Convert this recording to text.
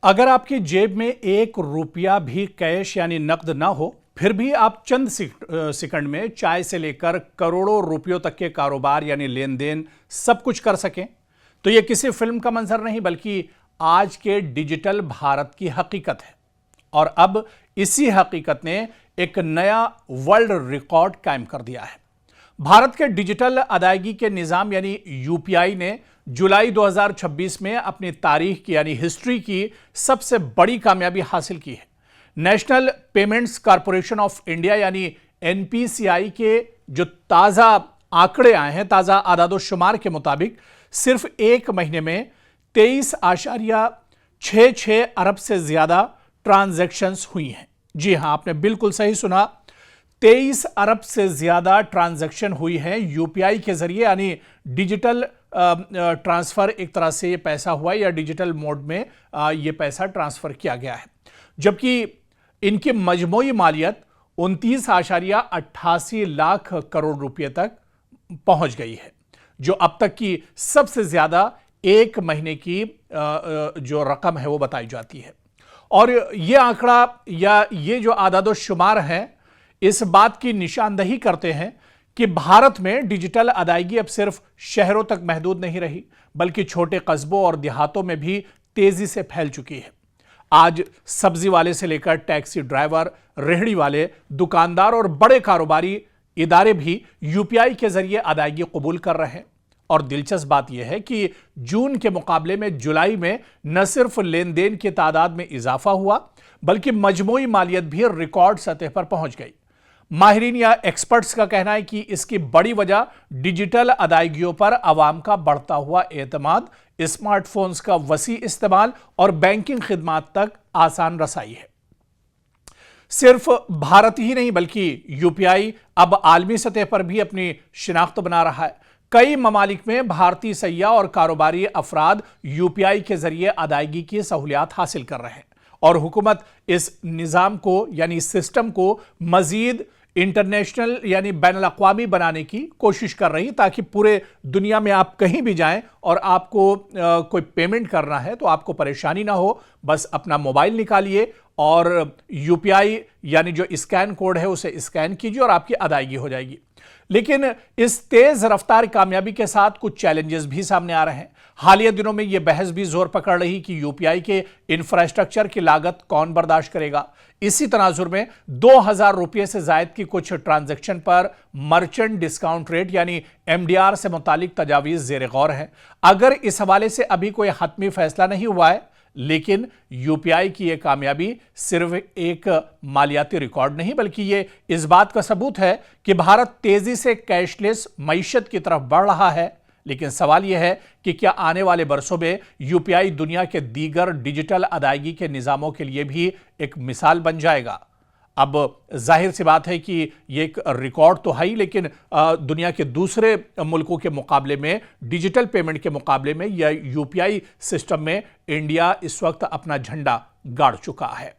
अगर आपकी जेब में 1 रुपया भी कैश यानी नकद ना हो, फिर भी आप चंद सेकंड में चाय से लेकर करोड़ों रुपयों तक के कारोबार यानी लेन देन सब कुछ कर सकें, तो यह किसी फिल्म का मंजर नहीं बल्कि आज के डिजिटल भारत की हकीकत है। और अब इसी हकीकत ने एक नया वर्ल्ड रिकॉर्ड कायम कर दिया है। भारत के डिजिटल अदायगी के निजाम यानी यूपीआई ने जुलाई 2026 में अपनी तारीख की यानी हिस्ट्री की सबसे बड़ी कामयाबी हासिल की है। National payments corporation of India यानी एनपीसीआई के जो ताजा आंकड़े आए हैं, ताजा आदादोशुमार के मुताबिक सिर्फ एक महीने में 23.66 अरब से ज्यादा ट्रांजैक्शंस हुई हैं। जी हां, आपने बिल्कुल सही सुना, 23 अरब से ज्यादा ट्रांजैक्शन हुई हैं यूपीआई के जरिए, यानी डिजिटल ट्रांसफर एक तरह से ये पैसा हुआ या डिजिटल मोड में ये पैसा ट्रांसफर किया गया है। जबकि इनकी मजमूई मालियत 29.88 लाख करोड़ रुपए तक पहुंच गई है, जो अब तक की सबसे ज्यादा एक महीने की जो रकम है वो बताई जाती है। और ये आंकड़ा या ये जो आदादोशुमार हैं इस बात की निशानदही करते हैं कि भारत में डिजिटल अदायगी अब सिर्फ शहरों तक महदूद नहीं रही, बल्कि छोटे कस्बों और देहातों में भी तेजी से फैल चुकी है। आज सब्जी वाले से लेकर टैक्सी ड्राइवर, रेहड़ी वाले, दुकानदार और बड़े कारोबारी इदारे भी यूपीआई के जरिए अदायगी कबूल कर रहे हैं। और दिलचस्प बात यह है कि जून के मुकाबले में जुलाई में न सिर्फ लेन देन की तादाद में इजाफा हुआ, बल्कि मजमूई मालियत भी रिकॉर्ड सतह पर पहुंच गई। माहिरीन या एक्सपर्ट्स का कहना है कि इसकी बड़ी वजह डिजिटल अदायगियों पर आवाम का बढ़ता हुआ एतमाद, स्मार्टफोन्स का वसी इस्तेमाल और बैंकिंग खिदमात तक आसान रसाई है। सिर्फ भारत ही नहीं बल्कि यूपीआई अब आलमी सतह पर भी अपनी शिनाख्त बना रहा है। कई ममालिक में भारतीय सय्याह और कारोबारी अफराद यूपीआई के जरिए अदायगी की सहूलियात हासिल कर रहे हैं और हुकूमत इस निज़ाम को यानी सिस्टम को मजीद इंटरनेशनल यानी बैनुल-अक़वामी बनाने की कोशिश कर रही, ताकि पूरे दुनिया में आप कहीं भी जाएं और आपको कोई पेमेंट करना है तो आपको परेशानी ना हो, बस अपना मोबाइल निकालिए और यूपीआई यानी जो स्कैन कोड है उसे स्कैन कीजिए और आपकी अदायगी हो जाएगी। लेकिन इस तेज रफ्तार कामयाबी के साथ कुछ चैलेंजेस भी सामने आ रहे हैं। हालिया दिनों में यह बहस भी जोर पकड़ रही कि यूपीआई के इंफ्रास्ट्रक्चर की लागत कौन बर्दाश्त करेगा। इसी तनाजुर में 2000 रुपये से जायद की कुछ ट्रांजैक्शन पर मर्चेंट डिस्काउंट रेट यानी एमडीआर से मुतालिक तजावीज जेर गौर है। अगर इस हवाले से अभी कोई हतमी फैसला नहीं हुआ है, लेकिन यूपीआई की यह कामयाबी सिर्फ एक मालियाती रिकॉर्ड नहीं बल्कि यह इस बात का सबूत है कि भारत तेजी से कैशलेस मईशत की तरफ बढ़ रहा है। लेकिन सवाल यह है कि क्या आने वाले बरसों में यूपीआई दुनिया के दीगर डिजिटल अदायगी के निजामों के लिए भी एक मिसाल बन जाएगा। अब जाहिर सी बात है कि ये एक रिकॉर्ड तो है ही, लेकिन दुनिया के दूसरे मुल्कों के मुकाबले में, डिजिटल पेमेंट के मुकाबले में या यूपीआई सिस्टम में इंडिया इस वक्त अपना झंडा गाड़ चुका है।